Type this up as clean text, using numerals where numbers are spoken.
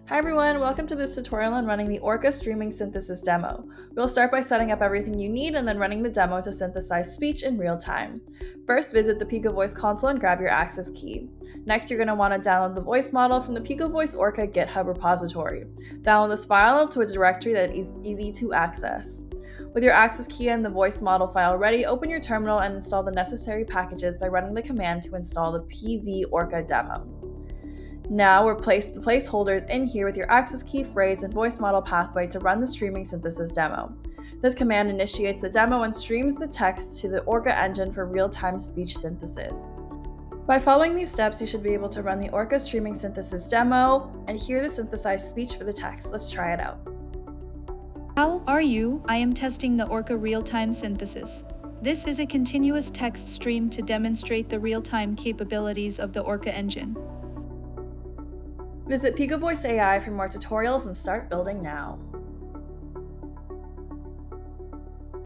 Hi everyone, welcome to this tutorial on running the Orca streaming synthesis demo. We'll start by setting up everything you need and then running the demo to synthesize speech in real time. First, visit the Picovoice console and grab your access key. Next, you're going to want to download the voice model from the Picovoice Orca GitHub repository. Download this file to a directory that is easy to access. With your access key and the voice model file ready, open your terminal and install the necessary packages by running the command to install the PV Orca demo. Now replace the placeholders in here with your access key, phrase, and voice model pathway to run the streaming synthesis demo. This command initiates the demo and streams the text to the Orca engine for real-time speech synthesis. By following these steps, you should be able to run the Orca streaming synthesis demo and hear the synthesized speech for the text. Let's try it out. How are you? I am testing the Orca real-time synthesis. This is a continuous text stream to demonstrate the real-time capabilities of the Orca engine. Visit Picovoice AI for more tutorials and start building now.